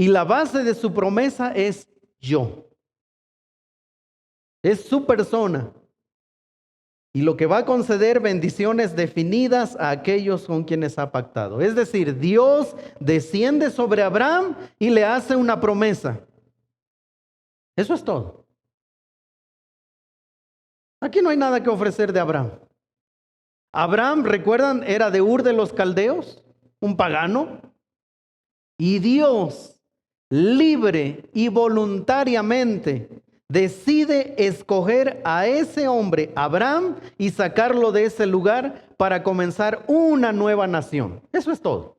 Y la base de su promesa es yo. Es su persona. Y lo que va a conceder bendiciones definidas a aquellos con quienes ha pactado. Es decir, Dios desciende sobre Abraham y le hace una promesa. Eso es todo. Aquí no hay nada que ofrecer de Abraham. Abraham, recuerdan, era de Ur de los Caldeos, un pagano. Y Dios, libre y voluntariamente, decide escoger a ese hombre, Abraham, y sacarlo de ese lugar para comenzar una nueva nación. Eso es todo.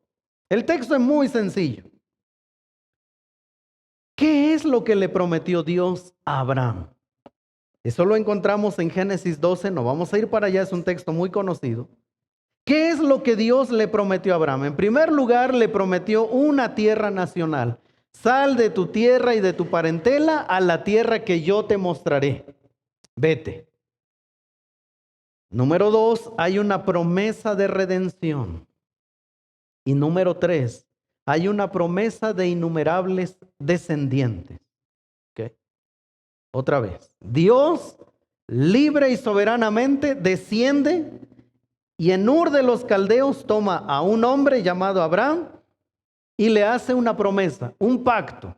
El texto es muy sencillo. ¿Qué es lo que le prometió Dios a Abraham? Eso lo encontramos en Génesis 12, no vamos a ir para allá, es un texto muy conocido. ¿Qué es lo que Dios le prometió a Abraham? En primer lugar, le prometió una tierra nacional. Sal de tu tierra y de tu parentela a la tierra que yo te mostraré. Vete. Número 2, hay una promesa de redención. Y número 3, hay una promesa de innumerables descendientes. ¿Okay? Otra vez, Dios libre y soberanamente desciende y en Ur de los Caldeos toma a un hombre llamado Abraham y le hace una promesa, un pacto,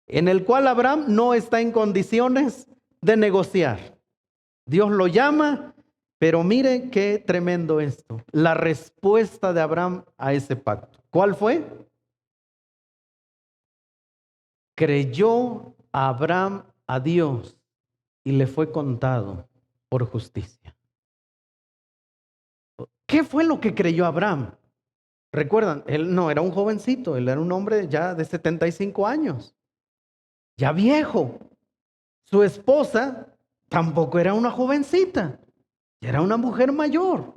en el cual Abraham no está en condiciones de negociar. Dios lo llama, pero mire qué tremendo esto. La respuesta de Abraham a ese pacto. ¿Cuál fue? Creyó Abraham a Dios y le fue contado por justicia. ¿Qué fue lo que creyó Abraham? Recuerdan, él no era un jovencito, él era un hombre ya de 75 años, ya viejo. Su esposa tampoco era una jovencita, era una mujer mayor.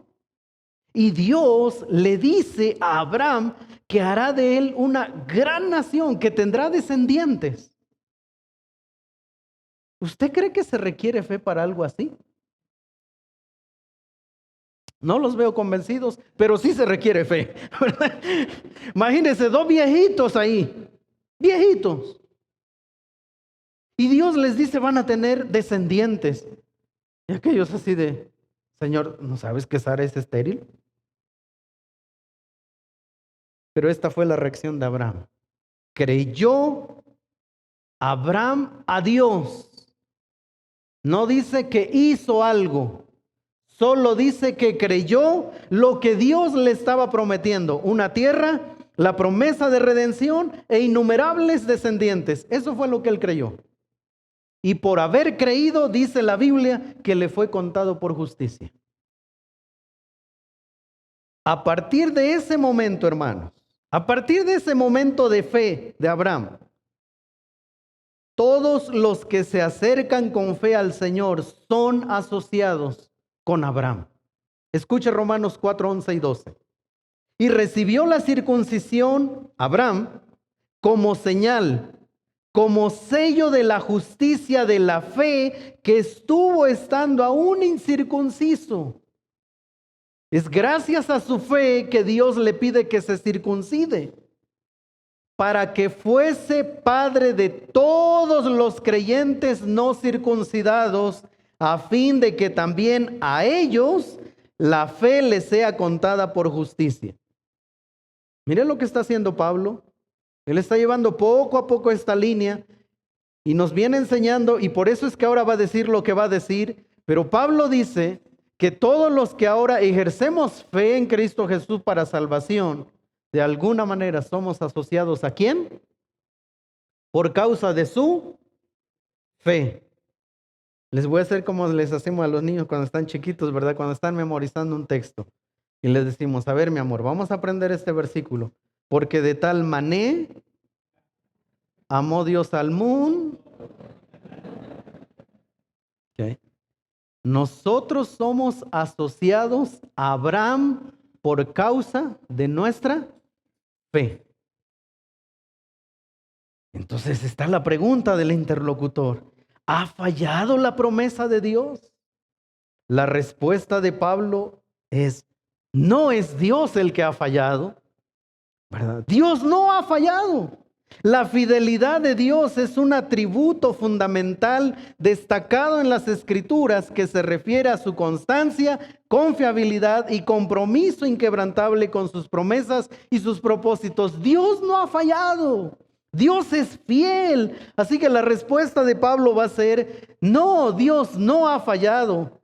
Y Dios le dice a Abraham que hará de él una gran nación, que tendrá descendientes. ¿Usted cree que se requiere fe para algo así? No los veo convencidos, pero sí se requiere fe. Imagínense, dos viejitos ahí, viejitos. Y Dios les dice, van a tener descendientes. Y aquellos así de, Señor, ¿no sabes que Sara es estéril? Pero esta fue la reacción de Abraham. Creyó Abraham a Dios. No dice que hizo algo. Solo dice que creyó lo que Dios le estaba prometiendo. Una tierra, la promesa de redención e innumerables descendientes. Eso fue lo que él creyó. Y por haber creído, dice la Biblia, que le fue contado por justicia. A partir de ese momento, hermanos, a partir de ese momento de fe de Abraham, todos los que se acercan con fe al Señor son asociados con Abraham. Escuche Romanos 4, 11 y 12. Y recibió la circuncisión, Abraham, como señal, como sello de la justicia de la fe que estuvo estando aún incircunciso. Es gracias a su fe que Dios le pide que se circuncide, para que fuese padre de todos los creyentes no circuncidados, a fin de que también a ellos la fe les sea contada por justicia. Mire lo que está haciendo Pablo. Él está llevando poco a poco esta línea y nos viene enseñando, y por eso es que ahora va a decir lo que va a decir. Pero Pablo dice que todos los que ahora ejercemos fe en Cristo Jesús para salvación, de alguna manera somos asociados ¿a quién? Por causa de su fe. Les voy a hacer como les hacemos a los niños cuando están chiquitos, ¿verdad? Cuando están memorizando un texto. Y les decimos, a ver, mi amor, vamos a aprender este versículo. Porque de tal manera amó Dios al mundo. Okay. Nosotros somos asociados a Abraham por causa de nuestra fe. Entonces está la pregunta del interlocutor. ¿Ha fallado la promesa de Dios? La respuesta de Pablo es, no es Dios el que ha fallado, ¿verdad? Dios no ha fallado. La fidelidad de Dios es un atributo fundamental destacado en las Escrituras que se refiere a su constancia, confiabilidad y compromiso inquebrantable con sus promesas y sus propósitos. Dios no ha fallado. Dios es fiel. Así que la respuesta de Pablo va a ser, no, Dios no ha fallado.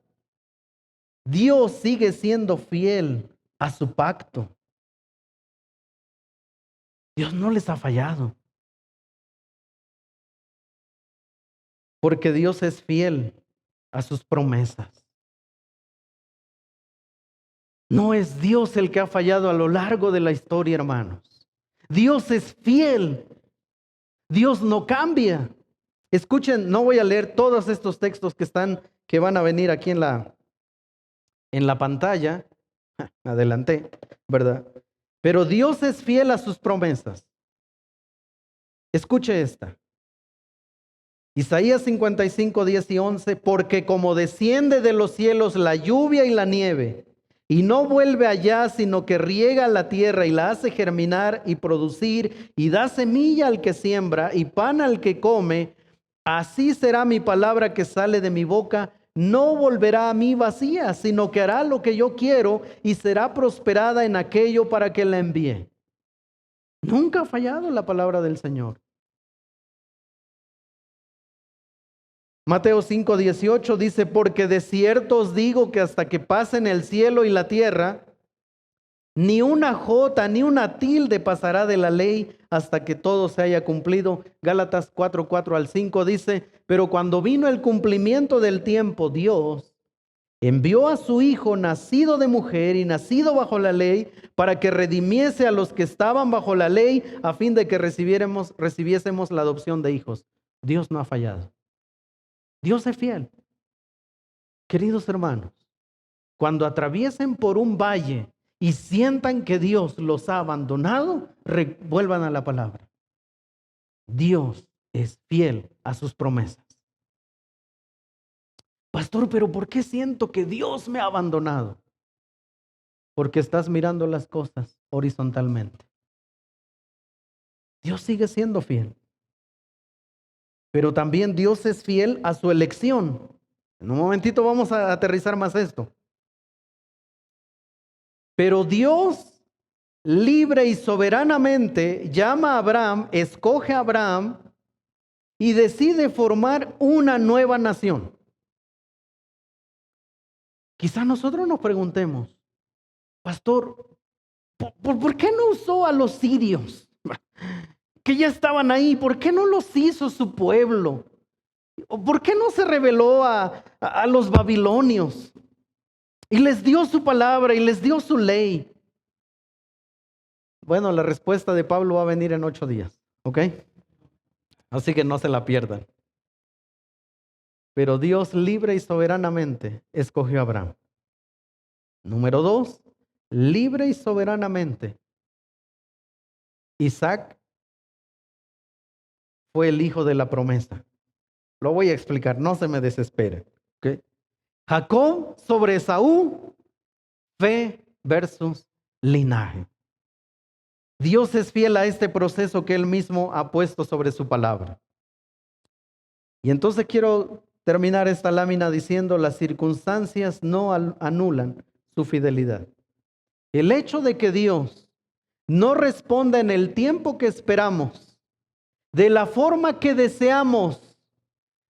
Dios sigue siendo fiel a su pacto. Dios no les ha fallado. Porque Dios es fiel a sus promesas. No es Dios el que ha fallado a lo largo de la historia, hermanos. Dios es fiel. Dios no cambia. Escuchen, no voy a leer todos estos textos que van a venir aquí en la pantalla. Adelanté, ¿verdad? Pero Dios es fiel a sus promesas. Escuche esta. Isaías 55, 10 y 11, porque como desciende de los cielos la lluvia y la nieve, y no vuelve allá, sino que riega la tierra y la hace germinar y producir, y da semilla al que siembra y pan al que come, así será mi palabra que sale de mi boca, no volverá a mí vacía, sino que hará lo que yo quiero y será prosperada en aquello para que la envíe. Nunca ha fallado la palabra del Señor. Mateo 5:18 dice, porque de cierto os digo que hasta que pasen el cielo y la tierra, ni una jota ni una tilde pasará de la ley hasta que todo se haya cumplido. Gálatas 4:4 al 5 dice, pero cuando vino el cumplimiento del tiempo, Dios envió a su Hijo nacido de mujer y nacido bajo la ley para que redimiese a los que estaban bajo la ley a fin de que recibiésemos la adopción de hijos. Dios no ha fallado. Dios es fiel. Queridos hermanos, cuando atraviesen por un valle y sientan que Dios los ha abandonado, vuelvan a la palabra. Dios es fiel a sus promesas. Pastor, pero ¿por qué siento que Dios me ha abandonado? Porque estás mirando las cosas horizontalmente. Dios sigue siendo fiel. Pero también Dios es fiel a su elección. En un momentito vamos a aterrizar más esto. Pero Dios libre y soberanamente llama a Abraham, escoge a Abraham y decide formar una nueva nación. Quizá nosotros nos preguntemos, pastor, ¿por qué no usó a los sirios que ya estaban ahí? ¿Por qué no los hizo su pueblo? ¿Por qué no se reveló a los babilonios y les dio su palabra y les dio su ley? Bueno, la respuesta de Pablo va a venir en 8 días, ¿ok? Así que no se la pierdan. Pero Dios libre y soberanamente escogió a Abraham. Número 2, libre y soberanamente, Isaac fue el hijo de la promesa. Lo voy a explicar, no se me desespere. ¿Okay? Jacob sobre Esaú, fe versus linaje. Dios es fiel a este proceso que Él mismo ha puesto sobre su palabra. Y entonces quiero terminar esta lámina diciendo, las circunstancias no anulan su fidelidad. El hecho de que Dios no responda en el tiempo que esperamos, de la forma que deseamos,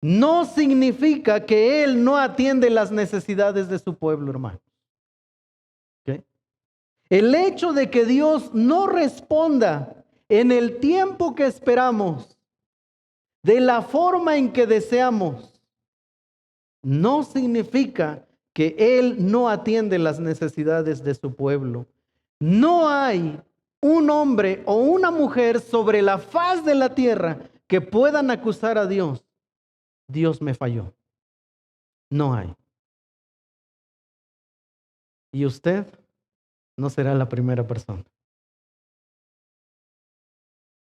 no significa que Él no atiende las necesidades de su pueblo, hermano. ¿Okay? El hecho de que Dios no responda en el tiempo que esperamos, de la forma en que deseamos, no significa que Él no atiende las necesidades de su pueblo. No hay un hombre o una mujer sobre la faz de la tierra que puedan acusar a Dios. Dios me falló. No hay. Y usted no será la primera persona.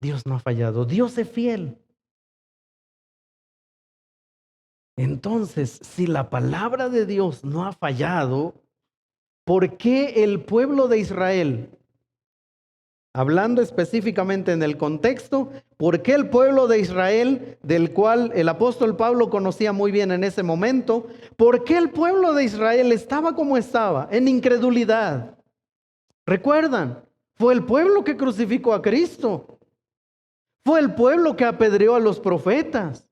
Dios no ha fallado. Dios es fiel. Entonces, si la palabra de Dios no ha fallado, ¿por qué el pueblo de Israel hablando específicamente en el contexto, ¿por qué el pueblo de Israel, del cual el apóstol Pablo conocía muy bien en ese momento, por qué el pueblo de Israel estaba como estaba, en incredulidad? ¿Recuerdan? Fue el pueblo que crucificó a Cristo. Fue el pueblo que apedreó a los profetas.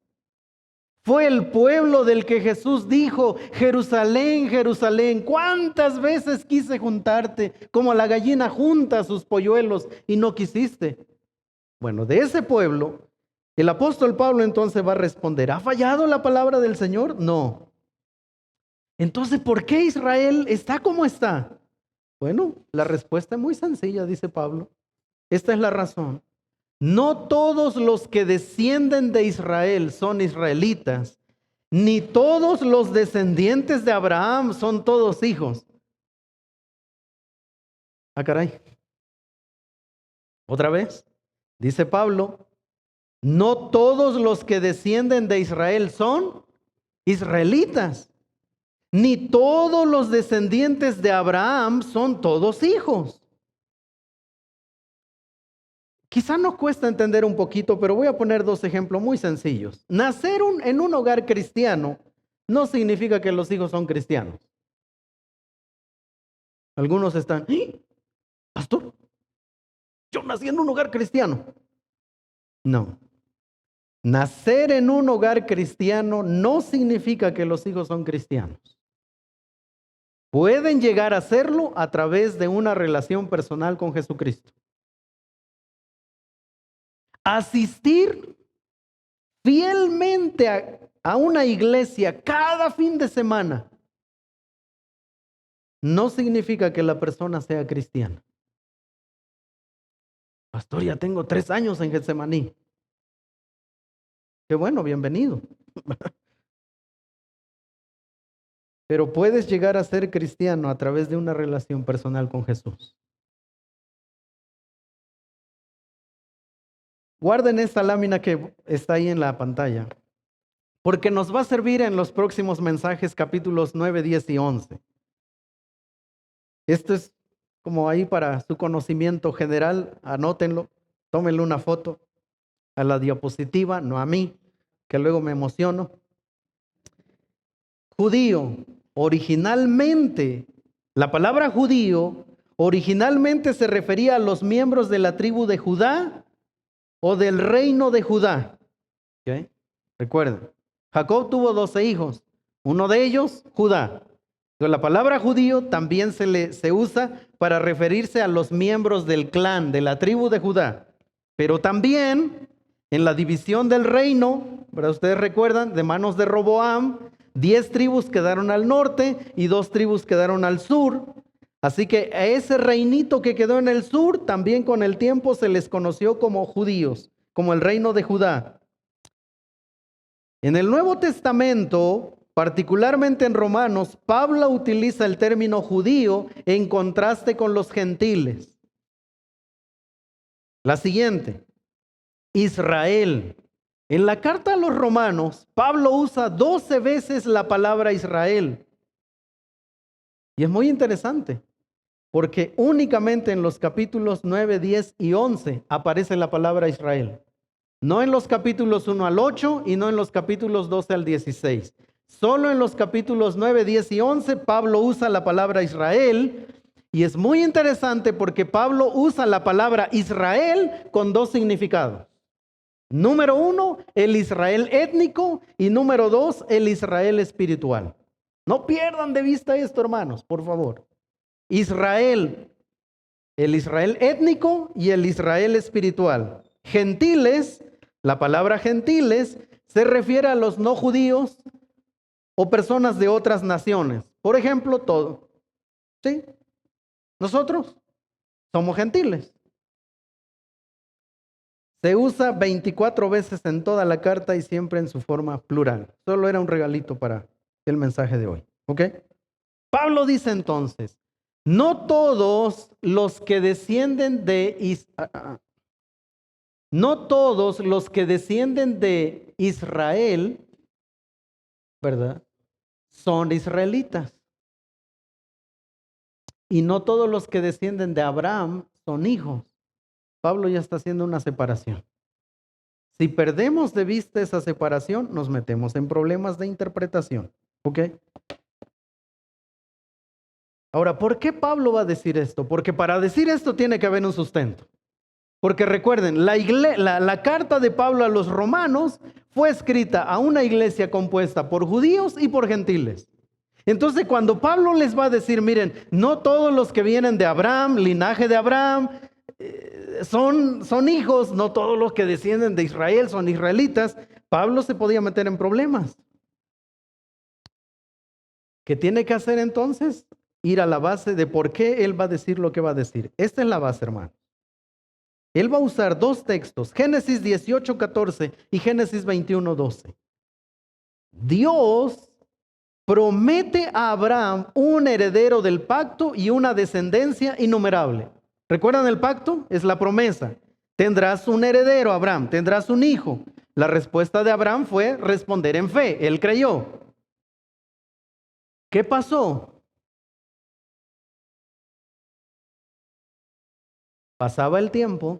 Fue el pueblo del que Jesús dijo: Jerusalén, Jerusalén, ¿cuántas veces quise juntarte como la gallina junta sus polluelos y no quisiste? Bueno, de ese pueblo, el apóstol Pablo entonces va a responder: ¿ha fallado la palabra del Señor? No. Entonces, ¿por qué Israel está como está? Bueno, la respuesta es muy sencilla, dice Pablo. Esta es la razón. No todos los que descienden de Israel son israelitas, ni todos los descendientes de Abraham son todos hijos. Ah, caray. Otra vez, dice Pablo, no todos los que descienden de Israel son israelitas, ni todos los descendientes de Abraham son todos hijos. Quizá nos cuesta entender un poquito, pero voy a poner dos ejemplos muy sencillos. Nacer en un hogar cristiano no significa que los hijos son cristianos. Algunos están: "¿Eh? Pastor, yo nací en un hogar cristiano". No. Nacer en un hogar cristiano no significa que los hijos son cristianos. Pueden llegar a serlo a través de una relación personal con Jesucristo. Asistir fielmente a una iglesia cada fin de semana no significa que la persona sea cristiana. Pastor, ya tengo 3 años en Getsemaní. Qué bueno, bienvenido. Pero puedes llegar a ser cristiano a través de una relación personal con Jesús. Guarden esta lámina que está ahí en la pantalla, porque nos va a servir en los próximos mensajes, capítulos 9, 10 y 11. Esto es como ahí para su conocimiento general. Anótenlo, tómenle una foto a la diapositiva, no a mí, que luego me emociono. Judío, originalmente, la palabra judío originalmente se refería a los miembros de la tribu de Judá o del reino de Judá. ¿Okay? Recuerden, Jacob tuvo 12 hijos, uno de ellos Judá. Pero la palabra judío también se usa para referirse a los miembros del clan, de la tribu de Judá. Pero también en la división del reino, ¿verdad? Ustedes recuerdan, de manos de Roboam, 10 tribus quedaron al norte y 2 tribus quedaron al sur. Así que a ese reinito que quedó en el sur, también con el tiempo se les conoció como judíos, como el reino de Judá. En el Nuevo Testamento, particularmente en Romanos, Pablo utiliza el término judío en contraste con los gentiles. La siguiente, Israel. En la carta a los Romanos, Pablo usa 12 veces la palabra Israel. Y es muy interesante, porque únicamente en los capítulos 9, 10 y 11 aparece la palabra Israel. No en los capítulos 1 al 8 y no en los capítulos 12 al 16. Solo en los capítulos 9, 10 y 11 Pablo usa la palabra Israel. Y es muy interesante porque Pablo usa la palabra Israel con dos significados. Número 1, el Israel étnico, y número 2, el Israel espiritual. No pierdan de vista esto, hermanos, por favor. Israel, el Israel étnico y el Israel espiritual. Gentiles, la palabra gentiles se refiere a los no judíos o personas de otras naciones. Por ejemplo, todo. ¿Sí? Nosotros somos gentiles. Se usa 24 veces en toda la carta y siempre en su forma plural. Solo era un regalito para el mensaje de hoy. ¿Ok? Pablo dice entonces, no todos los que descienden no todos los que descienden de Israel, ¿verdad? Son israelitas. Y no todos los que descienden de Abraham son hijos. Pablo ya está haciendo una separación. Si perdemos de vista esa separación, nos metemos en problemas de interpretación. ¿Ok? Ahora, ¿por qué Pablo va a decir esto? Porque para decir esto tiene que haber un sustento. Porque recuerden, la carta de Pablo a los romanos fue escrita a una iglesia compuesta por judíos y por gentiles. Entonces, cuando Pablo les va a decir, miren, no todos los que vienen de Abraham, linaje de Abraham, son hijos, no todos los que descienden de Israel son israelitas, Pablo se podía meter en problemas. ¿Qué tiene que hacer entonces? Ir a la base de por qué él va a decir lo que va a decir. Esta es la base, hermano. Él va a usar dos textos, Génesis 18:14 y Génesis 21:12. Dios promete a Abraham un heredero del pacto y una descendencia innumerable. ¿Recuerdan el pacto? Es la promesa. Tendrás un heredero, Abraham, tendrás un hijo. La respuesta de Abraham fue responder en fe. Él creyó. ¿Qué pasó? Pasaba el tiempo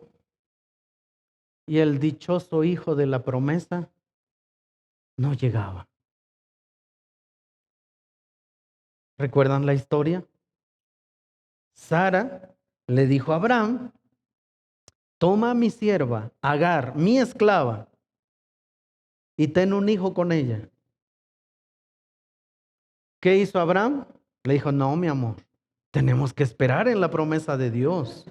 y el dichoso hijo de la promesa no llegaba. ¿Recuerdan la historia? Sara le dijo a Abraham, toma a mi sierva, Agar, mi esclava, y ten un hijo con ella. ¿Qué hizo Abraham? Le dijo, no, mi amor, tenemos que esperar en la promesa de Dios.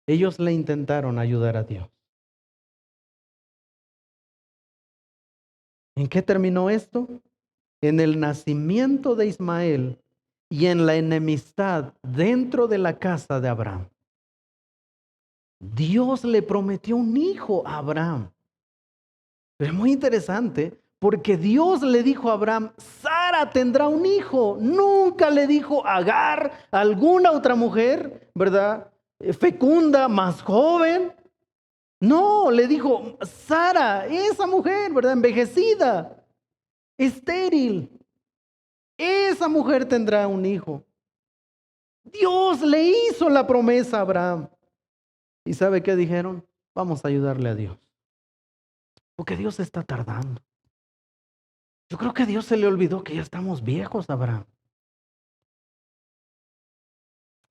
Ellos le intentaron ayudar a Dios. ¿En qué terminó esto? En el nacimiento de Ismael y en la enemistad dentro de la casa de Abraham. Dios le prometió un hijo a Abraham. Pero es muy interesante porque Dios le dijo a Abraham, Sara tendrá un hijo. Nunca le dijo Agar, alguna otra mujer, ¿verdad? Fecunda, más joven. No, le dijo Sara, esa mujer, ¿verdad? Envejecida, estéril. Esa mujer tendrá un hijo. Dios le hizo la promesa a Abraham. ¿Y sabe qué dijeron? Vamos a ayudarle a Dios. Porque Dios está tardando. Yo creo que a Dios se le olvidó que ya estamos viejos, Abraham.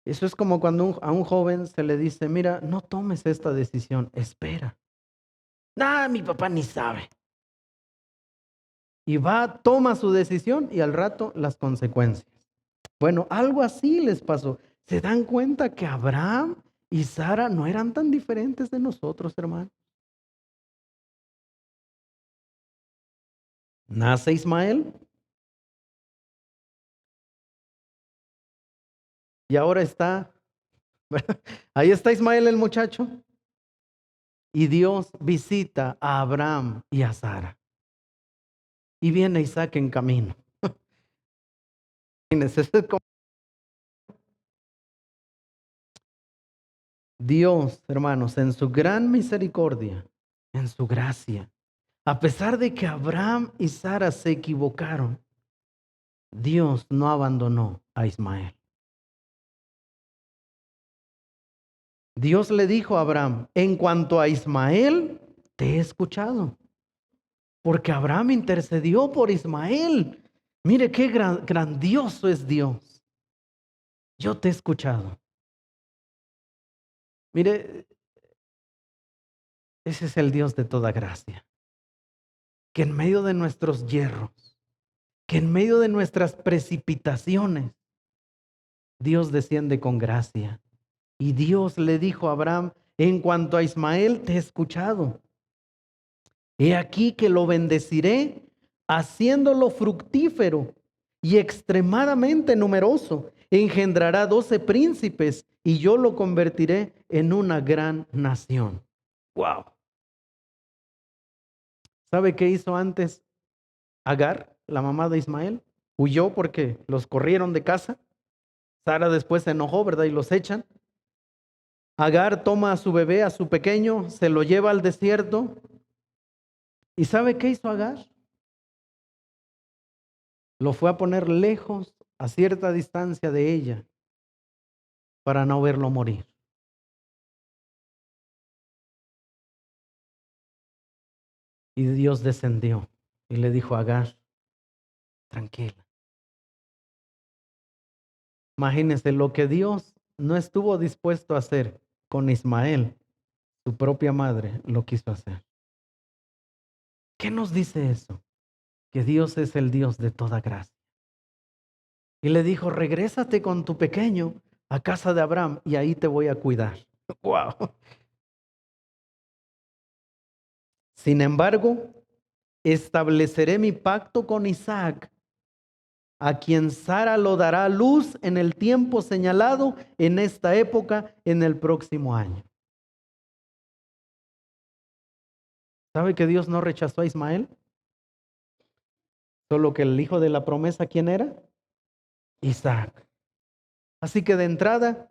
Eso es como cuando a un joven se le dice, mira, no tomes esta decisión, espera. Mi papá ni sabe. Y va, toma su decisión y al rato las consecuencias. Bueno, algo así les pasó. ¿Se dan cuenta que Abraham y Sara no eran tan diferentes de nosotros, hermano? Nace Ismael y ahora está, ahí está Ismael el muchacho. Y Dios visita a Abraham y a Sara. Y viene Isaac en camino. Dios, hermanos, en su gran misericordia, en su gracia, a pesar de que Abraham y Sara se equivocaron, Dios no abandonó a Ismael. Dios le dijo a Abraham, en cuanto a Ismael, te he escuchado. Porque Abraham intercedió por Ismael. Mire qué grandioso es Dios. Yo te he escuchado. Mire, ese es el Dios de toda gracia. Que en medio de nuestros hierros, que en medio de nuestras precipitaciones, Dios desciende con gracia. Y Dios le dijo a Abraham, en cuanto a Ismael, te he escuchado. He aquí que lo bendeciré, haciéndolo fructífero y extremadamente numeroso. Engendrará 12 príncipes y yo lo convertiré en una gran nación. Wow. ¿Sabe qué hizo antes Agar, la mamá de Ismael? Huyó porque los corrieron de casa. Sara después se enojó, ¿verdad? Y los echan. Agar toma a su bebé, a su pequeño, se lo lleva al desierto. ¿Y sabe qué hizo Agar? lo fue a poner lejos, a cierta distancia de ella, para no verlo morir. Y Dios descendió y le dijo a Agar, tranquila. Imagínense lo que Dios no estuvo dispuesto a hacer con Ismael, su propia madre lo quiso hacer. ¿Qué nos dice eso? Que Dios es el Dios de toda gracia. Y le dijo, regrésate con tu pequeño a casa de Abraham y ahí te voy a cuidar. ¡Wow! Sin embargo, estableceré mi pacto con Isaac, a quien Sara lo dará a luz en el tiempo señalado, en esta época, en el próximo año. ¿Sabe que Dios no rechazó a Ismael? Solo que el hijo de la promesa, ¿quién era? Isaac. Así que de entrada,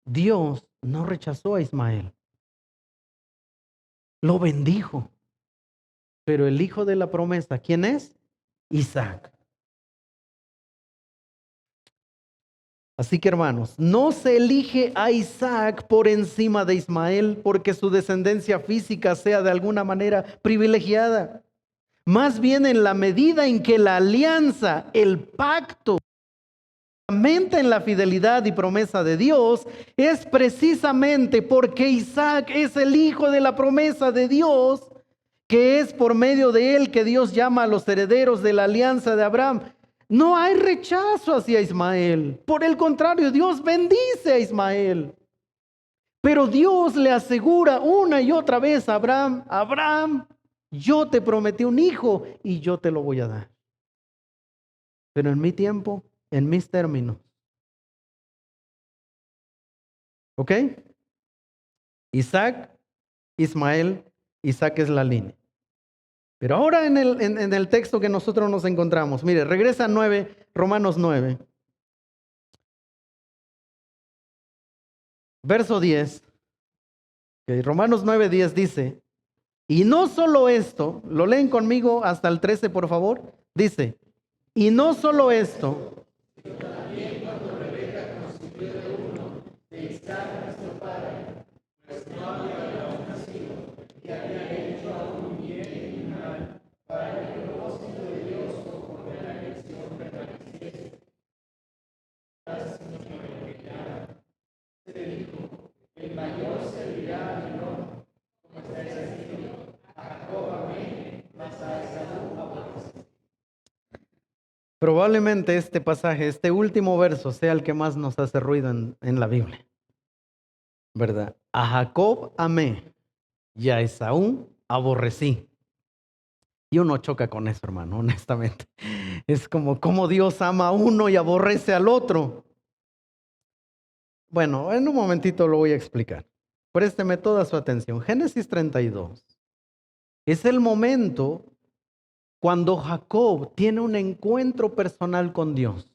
Dios no rechazó a Ismael. Lo bendijo. Pero el hijo de la promesa, ¿quién es? Isaac. Así que hermanos, no se elige a Isaac por encima de Ismael porque su descendencia física sea de alguna manera privilegiada. Más bien en la medida en que la alianza, el pacto, fundamenta en la fidelidad y promesa de Dios, es precisamente porque Isaac es el hijo de la promesa de Dios, que es por medio de él que Dios llama a los herederos de la alianza de Abraham. No hay rechazo hacia Ismael. Por el contrario, Dios bendice a Ismael. Pero Dios le asegura una y otra vez a Abraham, Abraham, yo te prometí un hijo y yo te lo voy a dar. Pero en mi tiempo, en mis términos. ¿Ok? Isaac, Ismael, Isaac es la línea. Pero ahora en el texto que nosotros nos encontramos, mire, regresa a 9, Romanos 9. Verso 10. Okay, Romanos 9:10 dice, y no solo esto, lo leen conmigo hasta el 13, por favor. Dice, y no solo esto, también cuando Rebeca concibió de uno, de Isaac nuestro padre, pues no había aún nacido, y había hecho aún bien y mal, para que el propósito de Dios conforme a la elección permaneciese. Sino que ya se dijo, el mayor servirá al menor, como está escrito, a Jacob amé, mas a Esaú aborrecí. Probablemente este pasaje, este último verso, sea el que más nos hace ruido en la Biblia. ¿Verdad? A Jacob amé y a Esaú aborrecí. Y uno choca con eso, hermano, honestamente. Es como Dios ama a uno y aborrece al otro. Bueno, en un momentito lo voy a explicar. Présteme toda su atención. Génesis 32. Es el momento cuando Jacob tiene un encuentro personal con Dios.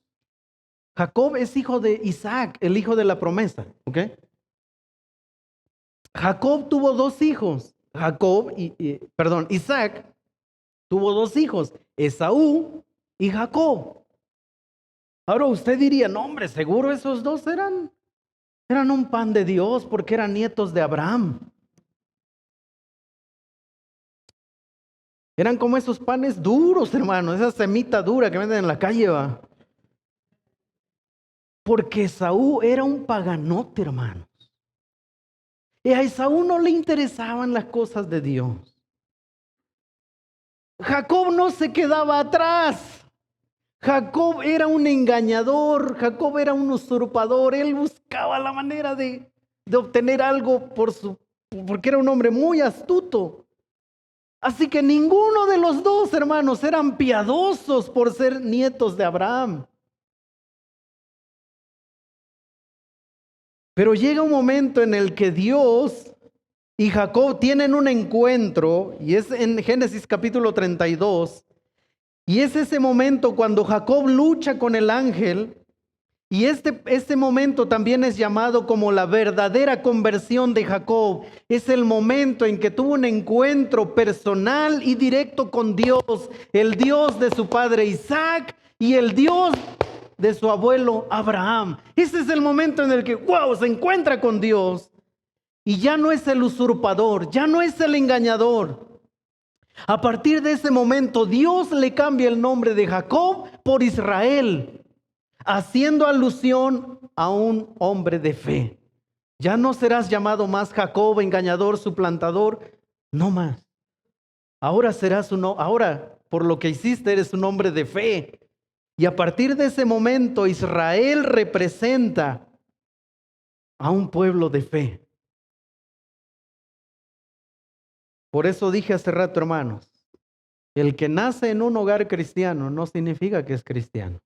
Jacob es hijo de Isaac, el hijo de la promesa. ¿Ok? Jacob tuvo dos hijos. Isaac tuvo dos hijos, Esaú y Jacob. Ahora usted diría, no hombre, seguro esos dos eran un pan de Dios porque eran nietos de Abraham. Eran como esos panes duros, hermano, esa semita dura que venden en la calle, va. Porque Esaú era un paganote, hermanos. Y a Esaú no le interesaban las cosas de Dios. Jacob no se quedaba atrás. Jacob era un engañador, Jacob era un usurpador. Él buscaba la manera de obtener algo porque era un hombre muy astuto. Así que ninguno de los dos hermanos eran piadosos por ser nietos de Abraham. Pero llega un momento en el que Dios y Jacob tienen un encuentro, y es en Génesis capítulo 32, y es ese momento cuando Jacob lucha con el ángel, y este momento también es llamado como la verdadera conversión de Jacob. Es el momento en que tuvo un encuentro personal y directo con Dios, el Dios de su padre Isaac y el Dios de su abuelo Abraham. Ese es el momento en el que, wow, se encuentra con Dios. Y ya no es el usurpador, ya no es el engañador. A partir de ese momento, Dios le cambia el nombre de Jacob por Israel, haciendo alusión a un hombre de fe. Ya no serás llamado más Jacob, engañador, suplantador, no más. Ahora ahora por lo que hiciste eres un hombre de fe. Y a partir de ese momento, Israel representa a un pueblo de fe. Por eso dije hace rato, hermanos, el que nace en un hogar cristiano no significa que es cristiano.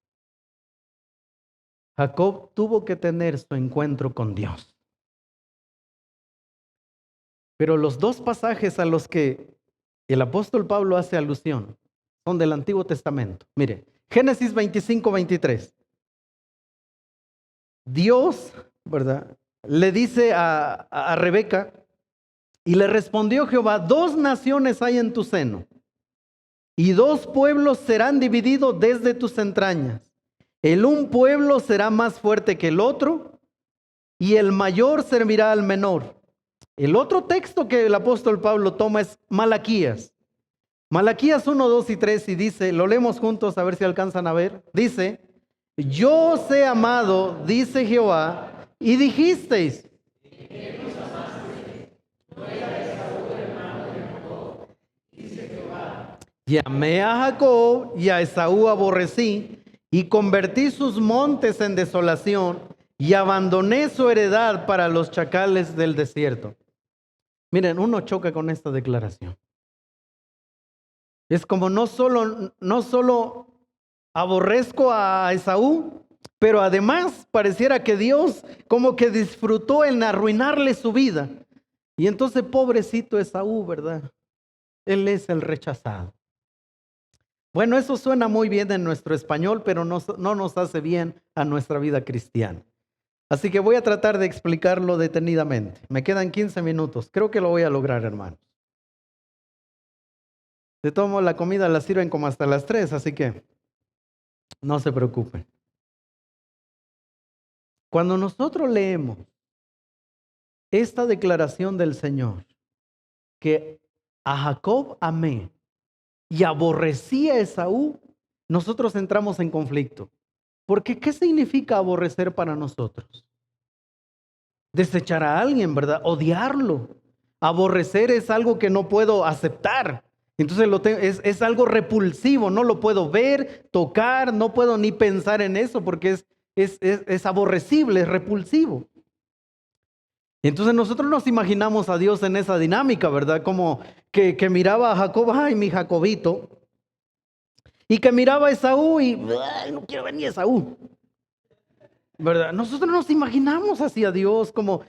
Jacob tuvo que tener su encuentro con Dios. Pero los dos pasajes a los que el apóstol Pablo hace alusión son del Antiguo Testamento. Mire, Génesis 25, 23. Dios, ¿verdad?, le dice a Rebeca, y le respondió Jehová: 2 naciones hay en tu seno, y 2 pueblos serán divididos desde tus entrañas. El un pueblo será más fuerte que el otro, y el mayor servirá al menor. El otro texto que el apóstol Pablo toma es Malaquías. Malaquías 1, 2 y 3, y dice, lo leemos juntos a ver si alcanzan a ver. Dice: yo os he amado, dice Jehová, y dijisteis: llamé a Jacob y a Esaú aborrecí, y convertí sus montes en desolación, y abandoné su heredad para los chacales del desierto. Miren, uno choca con esta declaración. Es como no solo aborrezco a Esaú, pero además pareciera que Dios como que disfrutó en arruinarle su vida. Y entonces, pobrecito Esaú, ¿verdad? Él es el rechazado. Bueno, eso suena muy bien en nuestro español, pero no nos hace bien a nuestra vida cristiana. Así que voy a tratar de explicarlo detenidamente. Me quedan 15 minutos. Creo que lo voy a lograr, hermanos. De todo modo, la comida la sirven como hasta las 3, así que no se preocupen. Cuando nosotros leemos esta declaración del Señor, que a Jacob amé y aborrecí a Esaú, nosotros entramos en conflicto. Porque ¿qué significa aborrecer para nosotros? Desechar a alguien, ¿verdad? Odiarlo. Aborrecer es algo que no puedo aceptar. Entonces es algo repulsivo, no lo puedo ver, tocar, no puedo ni pensar en eso porque es aborrecible, es repulsivo. Entonces nosotros nos imaginamos a Dios en esa dinámica, ¿verdad? Como que miraba a Jacob, ay, mi Jacobito, y que miraba a Esaú y ay, no quiero ver ni a Esaú, ¿verdad? Nosotros nos imaginamos así a Dios como,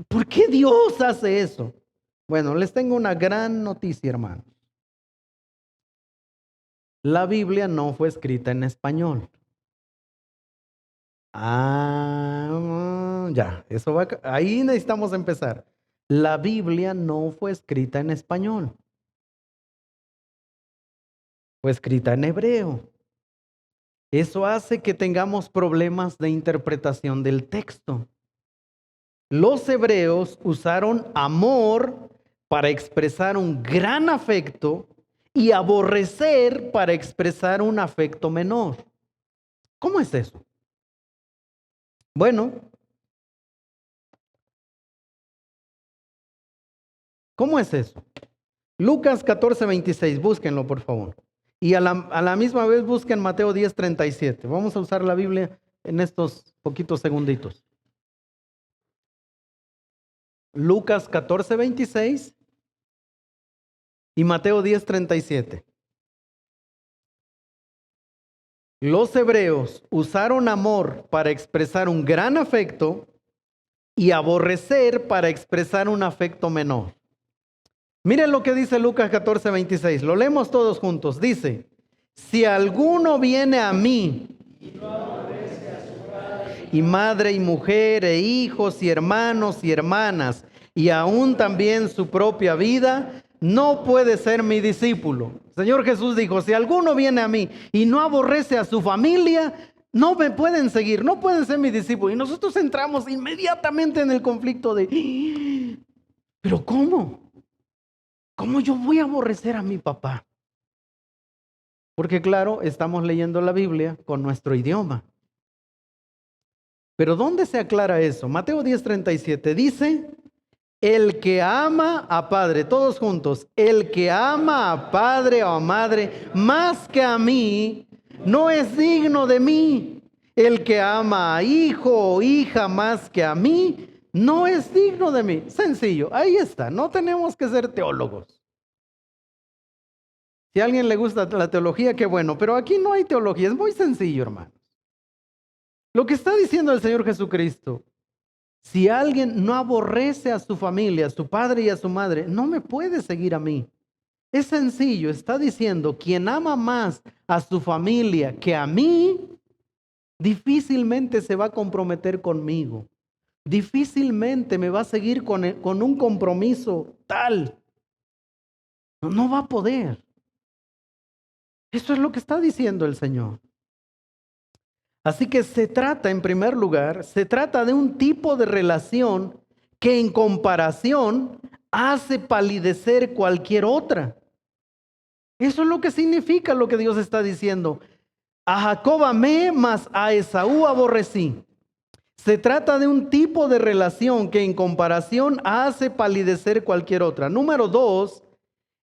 ¿por qué Dios hace eso? Bueno, les tengo una gran noticia, hermanos. La Biblia no fue escrita en español. Ya, ahí necesitamos empezar. La Biblia no fue escrita en español. Fue escrita en hebreo. Eso hace que tengamos problemas de interpretación del texto. Los hebreos usaron amor para expresar un gran afecto y aborrecer para expresar un afecto menor. ¿Cómo es eso? Bueno, ¿cómo es eso? Lucas 14, 26, búsquenlo por favor. Y a la misma vez busquen Mateo 10, 37. Vamos a usar la Biblia en estos poquitos segunditos. Lucas 14, 26 y Mateo 10, 37. Los hebreos usaron amor para expresar un gran afecto y aborrecer para expresar un afecto menor. Miren lo que dice Lucas 14, 26. Lo leemos todos juntos. Dice: si alguno viene a mí y madre y mujer e hijos y hermanos y hermanas y aún también su propia vida, no puede ser mi discípulo. El Señor Jesús dijo, si alguno viene a mí y no aborrece a su familia, no me pueden seguir, no pueden ser mi discípulo. Y nosotros entramos inmediatamente en el conflicto de, ¿pero cómo? ¿Cómo yo voy a aborrecer a mi papá? Porque claro, estamos leyendo la Biblia con nuestro idioma. Pero ¿dónde se aclara eso? Mateo 10:37 dice, el que ama a padre, todos juntos, el que ama a padre o a madre más que a mí, no es digno de mí. El que ama a hijo o hija más que a mí, no es digno de mí. Sencillo, ahí está, no tenemos que ser teólogos. Si a alguien le gusta la teología, qué bueno, pero aquí no hay teología, es muy sencillo, hermano. Lo que está diciendo el Señor Jesucristo, si alguien no aborrece a su familia, a su padre y a su madre, no me puede seguir a mí. Es sencillo, está diciendo, quien ama más a su familia que a mí, difícilmente se va a comprometer conmigo. Difícilmente me va a seguir con un compromiso tal. No va a poder. Eso es lo que está diciendo el Señor. Así que se trata, en primer lugar, se trata de un tipo de relación que en comparación hace palidecer cualquier otra. Eso es lo que significa lo que Dios está diciendo. A Jacob amé, mas a Esaú aborrecí. Se trata de un tipo de relación que en comparación hace palidecer cualquier otra. Número 2,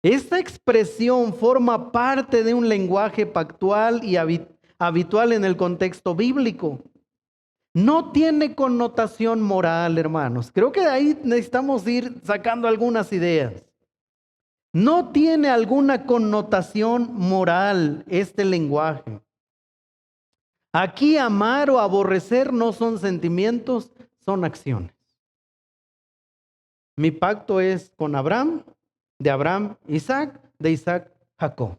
esta expresión forma parte de un lenguaje pactual y habitual en el contexto bíblico. No tiene connotación moral, hermanos. Creo que de ahí necesitamos ir sacando algunas ideas. No tiene alguna connotación moral este lenguaje. Aquí amar o aborrecer no son sentimientos, son acciones. Mi pacto es con Abraham, de Abraham Isaac, de Isaac Jacob.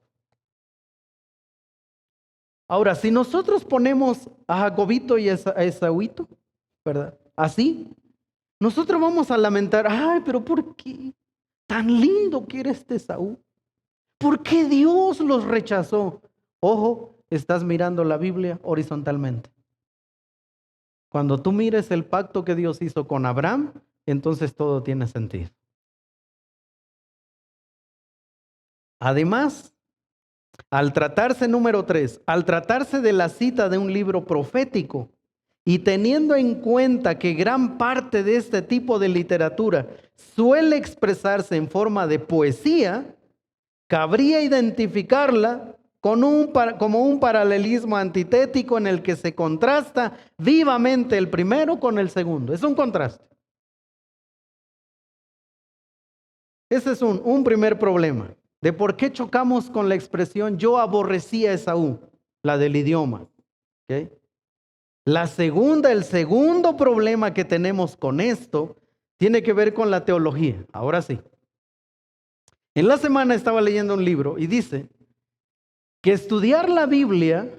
Ahora, si nosotros ponemos a Jacobito y a Esaúito, ¿verdad? Así, nosotros vamos a lamentar, ay, pero ¿por qué tan lindo que era este Esaú? ¿Por qué Dios los rechazó? Ojo, estás mirando la Biblia horizontalmente. Cuando tú mires el pacto que Dios hizo con Abraham, entonces todo tiene sentido. Además, al tratarse, número 3, al tratarse de la cita de un libro profético y teniendo en cuenta que gran parte de este tipo de literatura suele expresarse en forma de poesía, cabría identificarla como un paralelismo antitético en el que se contrasta vivamente el primero con el segundo. Es un contraste. Ese es un primer problema de por qué chocamos con la expresión yo aborrecí a Esaú, la del idioma. ¿Okay? El segundo problema que tenemos con esto tiene que ver con la teología. Ahora sí. En la semana estaba leyendo un libro y dice que estudiar la Biblia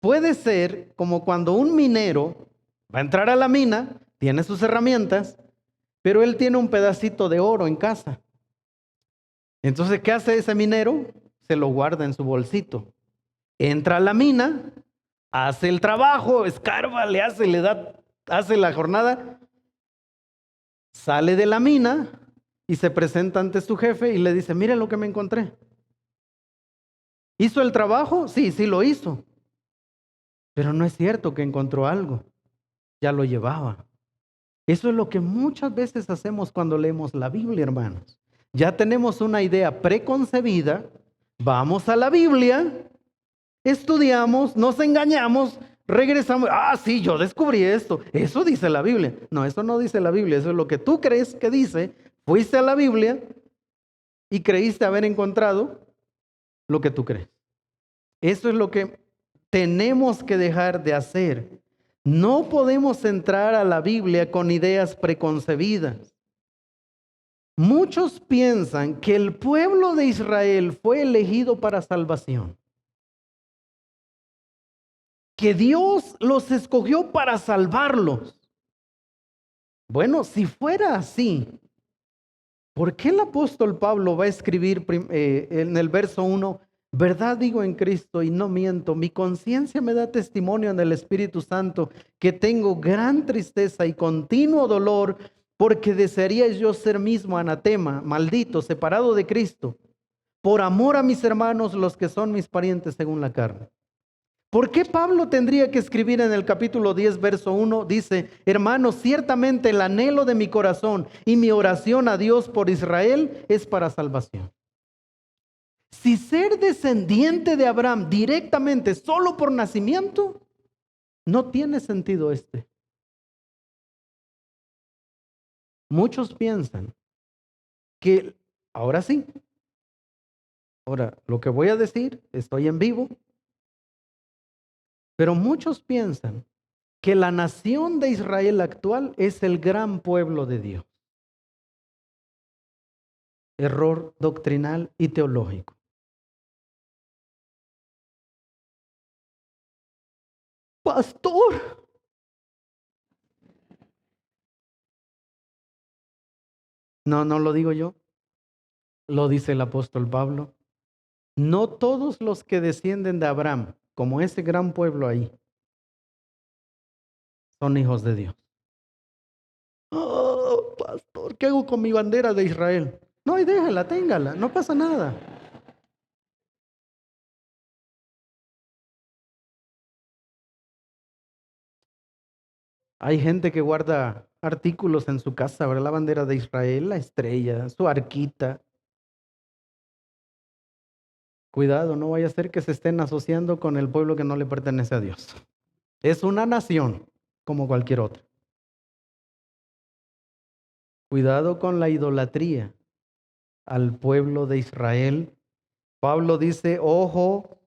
puede ser como cuando un minero va a entrar a la mina, tiene sus herramientas, pero él tiene un pedacito de oro en casa. Entonces, ¿qué hace ese minero? Se lo guarda en su bolsito. Entra a la mina, hace el trabajo, escarba, hace la jornada, sale de la mina y se presenta ante su jefe y le dice, mire lo que me encontré. ¿Hizo el trabajo? Sí, sí lo hizo. Pero no es cierto que encontró algo. Ya lo llevaba. Eso es lo que muchas veces hacemos cuando leemos la Biblia, hermanos. Ya tenemos una idea preconcebida, vamos a la Biblia, estudiamos, nos engañamos, regresamos. Ah, sí, yo descubrí esto. Eso dice la Biblia. No, eso no dice la Biblia. Eso es lo que tú crees que dice. Fuiste a la Biblia y creíste haber encontrado lo que tú crees. Eso es lo que tenemos que dejar de hacer. No podemos entrar a la Biblia con ideas preconcebidas. Muchos piensan que el pueblo de Israel fue elegido para salvación. Que Dios los escogió para salvarlos. Bueno, si fuera así, ¿Por qué el apóstol Pablo va a escribir en el verso 1? Verdad digo en Cristo y no miento, mi conciencia me da testimonio en el Espíritu Santo que tengo gran tristeza y continuo dolor porque desearía yo ser mismo anatema, maldito, separado de Cristo, por amor a mis hermanos, los que son mis parientes según la carne. ¿Por qué Pablo tendría que escribir en el capítulo 10, verso 1? Dice, hermanos, ciertamente el anhelo de mi corazón y mi oración a Dios por Israel es para salvación. Si ser descendiente de Abraham directamente, solo por nacimiento, no tiene sentido este. Muchos piensan que, ahora sí, ahora lo que voy a decir, estoy en vivo, pero muchos piensan que la nación de Israel actual es el gran pueblo de Dios. Error doctrinal y teológico. Pastor, no lo digo yo, lo dice el apóstol Pablo. No todos los que descienden de Abraham, como ese gran pueblo ahí, son hijos de Dios. Oh, pastor, ¿qué hago con mi bandera de Israel? No, y déjala, téngala, no pasa nada. Hay gente que guarda artículos en su casa, ¿verdad? La bandera de Israel, la estrella, su arquita. Cuidado, no vaya a ser que se estén asociando con el pueblo que no le pertenece a Dios. Es una nación como cualquier otra. Cuidado con la idolatría al pueblo de Israel. Pablo dice, ojo,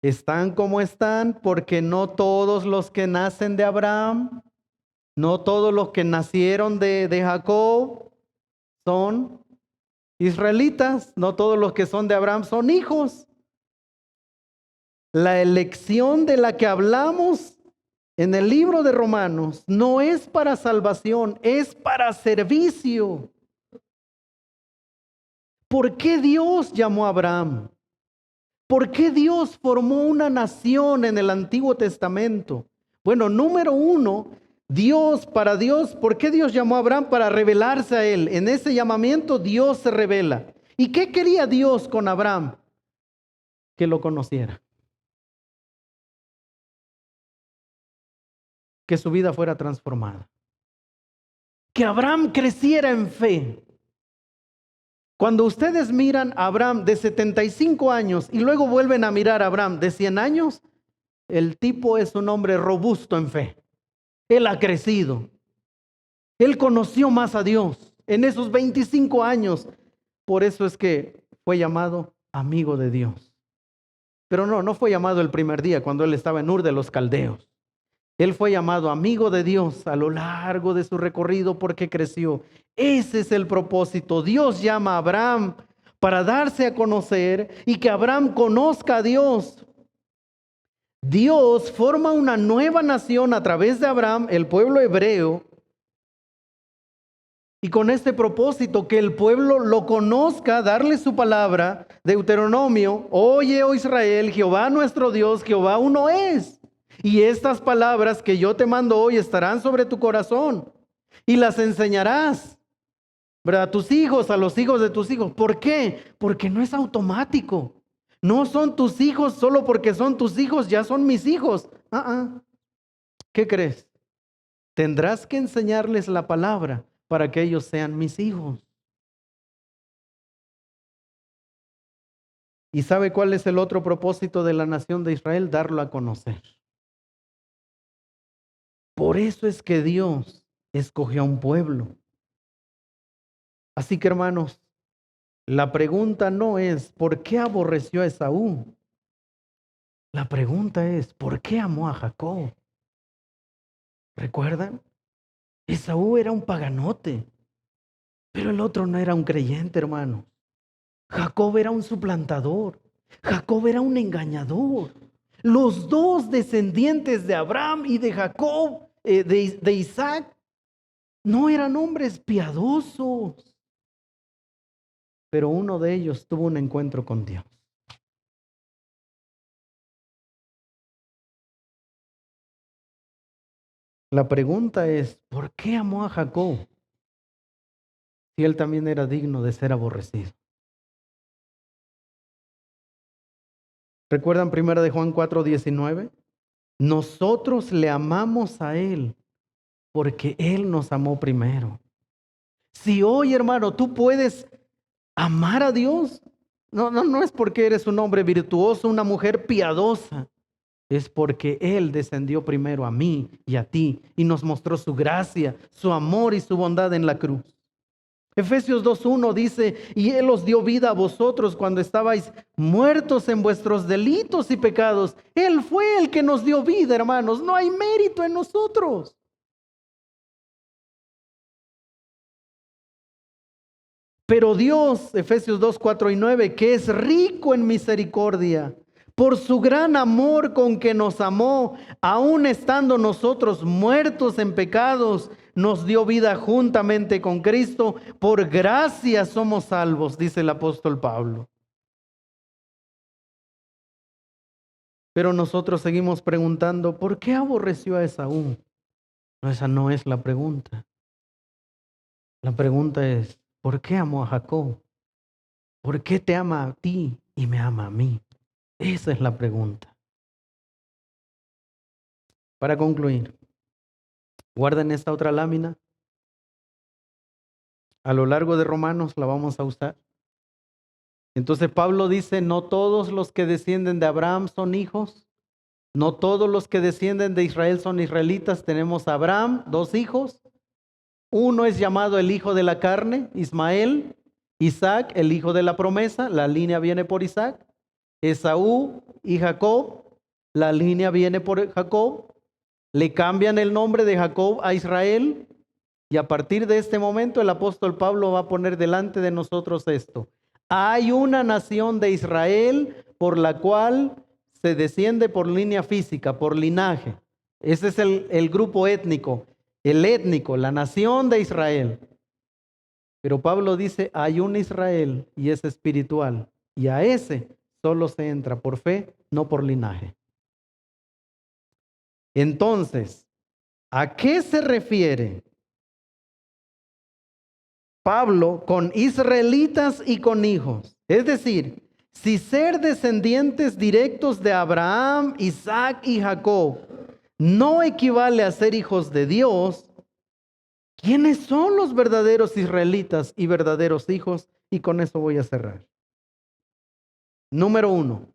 están como están porque no todos los que nacen de Abraham, no todos los que nacieron de Jacob son israelitas, no todos los que son de Abraham son hijos. La elección de la que hablamos en el libro de Romanos no es para salvación, es para servicio. ¿Por qué Dios llamó a Abraham? ¿Por qué Dios formó una nación en el Antiguo Testamento? Bueno, número uno, Dios, ¿por qué Dios llamó a Abraham? Para revelarse a él. En ese llamamiento Dios se revela. ¿Y qué quería Dios con Abraham? Que lo conociera. Que su vida fuera transformada. Que Abraham creciera en fe. Cuando ustedes miran a Abraham de 75 años y luego vuelven a mirar a Abraham de 100 años, el tipo es un hombre robusto en fe. Él ha crecido. Él conoció más a Dios en esos 25 años. Por eso es que fue llamado amigo de Dios. Pero no fue llamado el primer día cuando él estaba en Ur de los Caldeos. Él fue llamado amigo de Dios a lo largo de su recorrido porque creció. Ese es el propósito. Dios llama a Abraham para darse a conocer y que Abraham conozca a Dios. Dios forma una nueva nación a través de Abraham, el pueblo hebreo, y con este propósito que el pueblo lo conozca, darle su palabra, Deuteronomio, oye, oh Israel, Jehová nuestro Dios, Jehová uno es. Y estas palabras que yo te mando hoy estarán sobre tu corazón y las enseñarás, ¿verdad? A tus hijos, a los hijos de tus hijos. ¿Por qué? Porque no es automático. No son tus hijos solo porque son tus hijos, ya son mis hijos. ¿Qué crees? Tendrás que enseñarles la palabra para que ellos sean mis hijos. ¿Y sabe cuál es el otro propósito de la nación de Israel? Darlo a conocer. Por eso es que Dios escogió a un pueblo. Así que hermanos, la pregunta no es ¿por qué aborreció a Esaú? La pregunta es ¿por qué amó a Jacob? ¿Recuerdan? Esaú era un paganote, pero el otro no era un creyente, hermano. Jacob era un suplantador. Jacob era un engañador. Los dos descendientes de Abraham y de Jacob, de Isaac, no eran hombres piadosos. pero uno de ellos tuvo un encuentro con Dios. La pregunta es, ¿por qué amó a Jacob si él también era digno de ser aborrecido? ¿Recuerdan 1 de Juan 4:19? Nosotros le amamos a él porque él nos amó primero. Si hoy, hermano, tú puedes amar a Dios, no es porque eres un hombre virtuoso, una mujer piadosa. Es porque Él descendió primero a mí y a ti y nos mostró su gracia, su amor y su bondad en la cruz. Efesios 2:1 dice, y Él os dio vida a vosotros cuando estabais muertos en vuestros delitos y pecados. Él fue el que nos dio vida, hermanos. No hay mérito en nosotros. Pero Dios, Efesios 2:4 y 9, que es rico en misericordia, por su gran amor con que nos amó, aun estando nosotros muertos en pecados, nos dio vida juntamente con Cristo. Por gracia somos salvos, dice el apóstol Pablo. Pero nosotros seguimos preguntando, ¿por qué aborreció a Esaú? No, esa no es la pregunta. La pregunta es, ¿por qué amó a Jacob? ¿Por qué te ama a ti y me ama a mí? Esa es la pregunta. Para concluir, guarden esta otra lámina. A lo largo de Romanos la vamos a usar. Entonces Pablo dice, no todos los que descienden de Abraham son hijos. No todos los que descienden de Israel son israelitas. Tenemos a Abraham, 2 hijos. Uno es llamado el hijo de la carne, Ismael. Isaac, el hijo de la promesa. La línea viene por Isaac. Esaú y Jacob. La línea viene por Jacob. Le cambian el nombre de Jacob a Israel. Y a partir de este momento el apóstol Pablo va a poner delante de nosotros esto. Hay una nación de Israel por la cual se desciende por línea física, por linaje. Ese es el grupo étnico, el étnico, la nación de Israel. Pero Pablo dice, hay un Israel y es espiritual. Y a ese solo se entra por fe, no por linaje. Entonces, ¿a qué se refiere Pablo con israelitas y con hijos? Es decir, si ser descendientes directos de Abraham, Isaac y Jacob no equivale a ser hijos de Dios, ¿quiénes son los verdaderos israelitas y verdaderos hijos? Y con eso voy a cerrar. Número 1.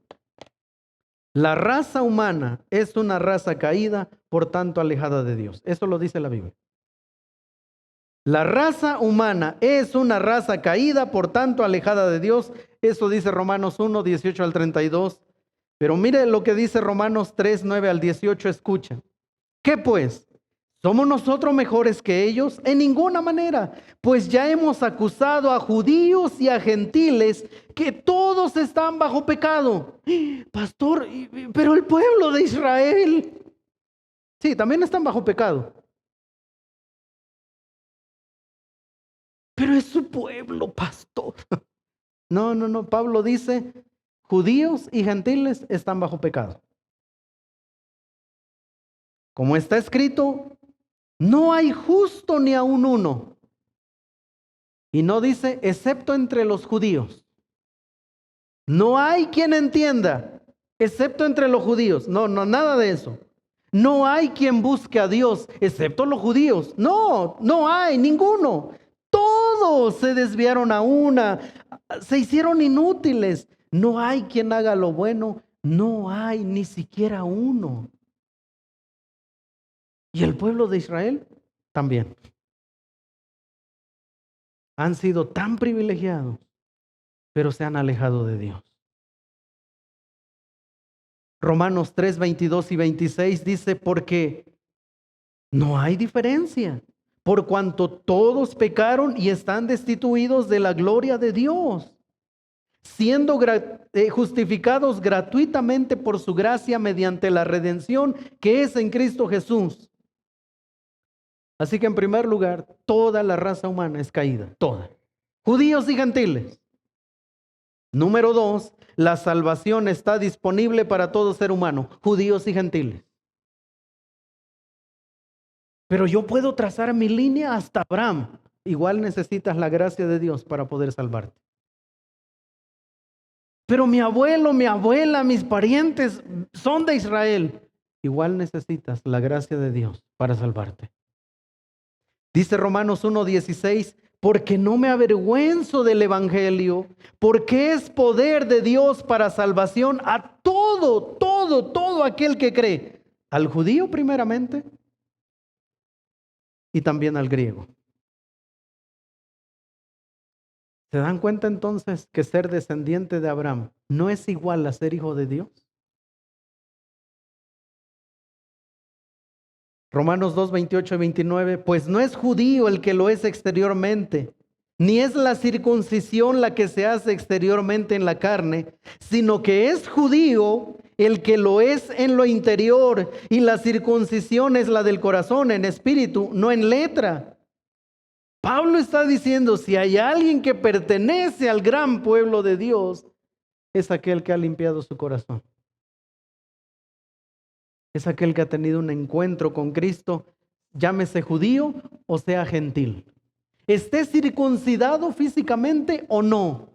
La raza humana es una raza caída, por tanto alejada de Dios. Eso lo dice la Biblia. La raza humana es una raza caída, por tanto alejada de Dios. Eso dice Romanos 1:18 al 32. Pero mire lo que dice Romanos 3:9 al 18. Escucha. ¿Qué pues? ¿Somos nosotros mejores que ellos? En ninguna manera. Pues ya hemos acusado a judíos y a gentiles que todos están bajo pecado. Pastor, pero el pueblo de Israel. Sí, también están bajo pecado. Pero es su pueblo, pastor. No. Pablo dice, judíos y gentiles están bajo pecado. Como está escrito, no hay justo ni aun uno. Y no dice, excepto entre los judíos. No hay quien entienda, excepto entre los judíos. No, nada de eso. No hay quien busque a Dios, excepto los judíos. No hay ninguno. Todos se desviaron a una, se hicieron inútiles. No hay quien haga lo bueno, no hay ni siquiera uno. Y el pueblo de Israel también. Han sido tan privilegiados, pero se han alejado de Dios. Romanos 3:22 y 26 dice, porque no hay diferencia, por cuanto todos pecaron y están destituidos de la gloria de Dios, siendo justificados gratuitamente por su gracia mediante la redención que es en Cristo Jesús. Así que en primer lugar, toda la raza humana es caída, toda. Judíos y gentiles. Número dos, la salvación está disponible para todo ser humano, judíos y gentiles. Pero yo puedo trazar mi línea hasta Abraham. Igual necesitas la gracia de Dios para poder salvarte. Pero mi abuelo, mi abuela, mis parientes son de Israel. Igual necesitas la gracia de Dios para salvarte. Dice Romanos 1:16, porque no me avergüenzo del evangelio, porque es poder de Dios para salvación a todo aquel que cree. Al judío primeramente y también al griego. ¿Se dan cuenta entonces que ser descendiente de Abraham no es igual a ser hijo de Dios? Romanos 2:28 y 29, pues no es judío el que lo es exteriormente, ni es la circuncisión la que se hace exteriormente en la carne, sino que es judío el que lo es en lo interior, y la circuncisión es la del corazón, en espíritu, no en letra. Pablo está diciendo, si hay alguien que pertenece al gran pueblo de Dios, es aquel que ha limpiado su corazón. Es aquel que ha tenido un encuentro con Cristo, llámese judío o sea gentil. Esté circuncidado físicamente o no,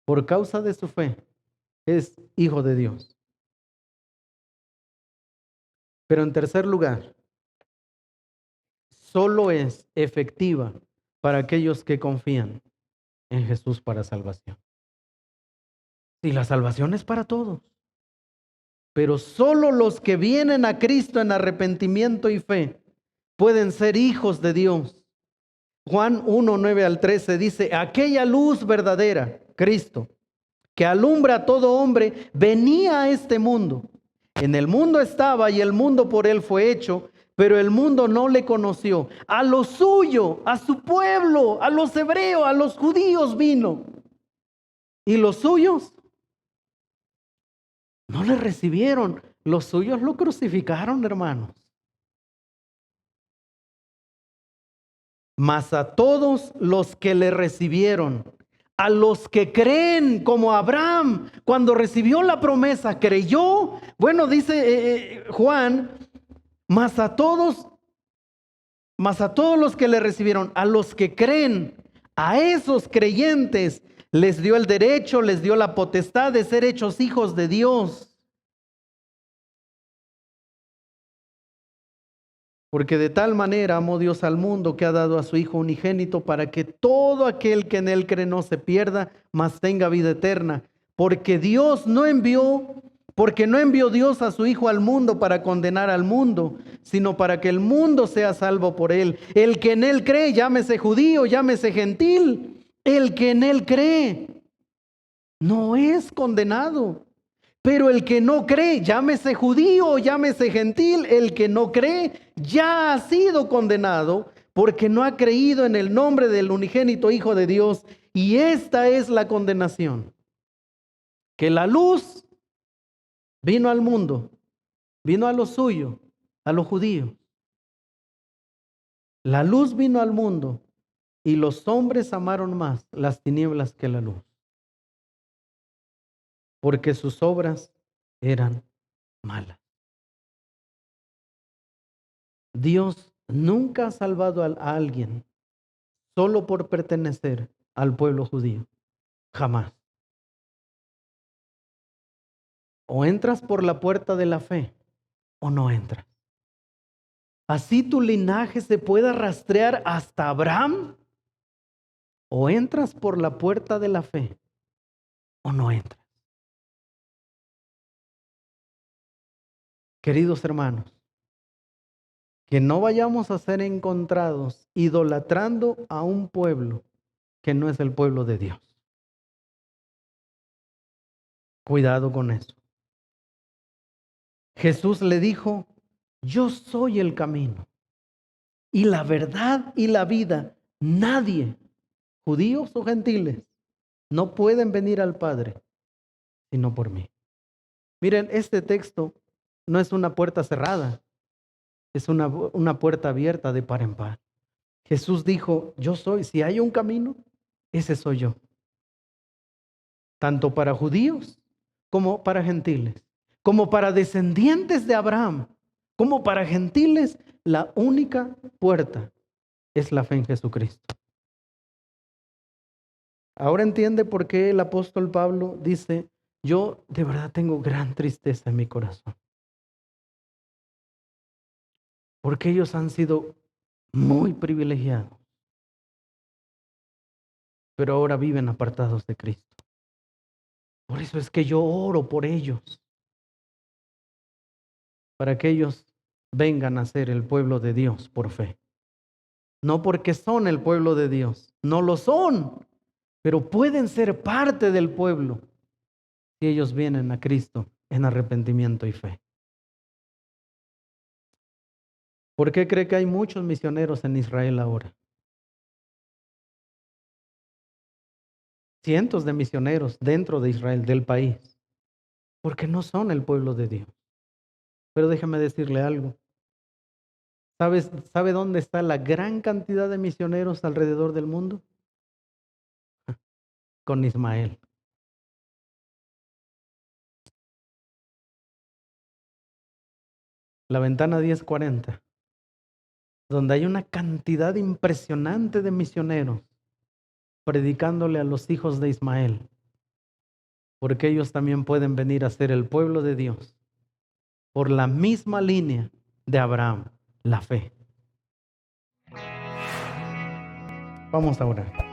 por causa de su fe, es hijo de Dios. Pero en tercer lugar, solo es efectiva para aquellos que confían en Jesús para salvación. Y la salvación es para todos. Pero solo los que vienen a Cristo en arrepentimiento y fe pueden ser hijos de Dios. Juan 1:9 al 13 dice, aquella luz verdadera, Cristo, que alumbra a todo hombre, venía a este mundo. En el mundo estaba y el mundo por él fue hecho, pero el mundo no le conoció. A lo suyo, a su pueblo, a los hebreos, a los judíos vino. Y los suyos no le recibieron. Los suyos lo crucificaron, hermanos. Mas a todos los que le recibieron, a los que creen como Abraham, cuando recibió la promesa, creyó. Bueno, dice Juan, mas a todos los que le recibieron, a los que creen, a esos creyentes, les dio el derecho, les dio la potestad de ser hechos hijos de Dios. Porque de tal manera amó Dios al mundo que ha dado a su Hijo unigénito para que todo aquel que en él cree no se pierda, mas tenga vida eterna. Porque no envió Dios a su Hijo al mundo para condenar al mundo, sino para que el mundo sea salvo por él. El que en él cree, llámese judío, llámese gentil, el que en él cree no es condenado. Pero el que no cree, llámese judío, llámese gentil, el que no cree ya ha sido condenado porque no ha creído en el nombre del unigénito Hijo de Dios. Y esta es la condenación, que la luz vino al mundo, vino a lo suyo, a los judíos. La luz vino al mundo y los hombres amaron más las tinieblas que la luz, porque sus obras eran malas. Dios nunca ha salvado a alguien solo por pertenecer al pueblo judío. Jamás. O entras por la puerta de la fe o no entras. Así tu linaje se pueda rastrear hasta Abraham. O entras por la puerta de la fe o no entras. Queridos hermanos, que no vayamos a ser encontrados idolatrando a un pueblo que no es el pueblo de Dios. Cuidado con eso. Jesús le dijo, yo soy el camino y la verdad y la vida. Nadie, judíos o gentiles, no pueden venir al Padre sino por mí. Miren, este texto no es una puerta cerrada, es una puerta abierta de par en par. Jesús dijo, yo soy, si hay un camino, ese soy yo. tanto para judíos como para gentiles, como para descendientes de Abraham, como para gentiles. La única puerta es la fe en Jesucristo. Ahora entiende por qué el apóstol Pablo dice: yo de verdad tengo gran tristeza en mi corazón, porque ellos han sido muy privilegiados, pero ahora viven apartados de Cristo. Por eso es que yo oro por ellos, para que ellos vengan a ser el pueblo de Dios por fe. No porque son el pueblo de Dios, no lo son, pero pueden ser parte del pueblo si ellos vienen a Cristo en arrepentimiento y fe. ¿Por qué cree que hay muchos misioneros en Israel ahora? Cientos de misioneros dentro de Israel, del país, porque no son el pueblo de Dios. Pero déjame decirle algo. ¿Sabe dónde está la gran cantidad de misioneros alrededor del mundo? Con Ismael. La ventana 1040, donde hay una cantidad impresionante de misioneros predicándole a los hijos de Ismael, porque ellos también pueden venir a ser el pueblo de Dios por la misma línea de Abraham, la fe. Vamos a orar.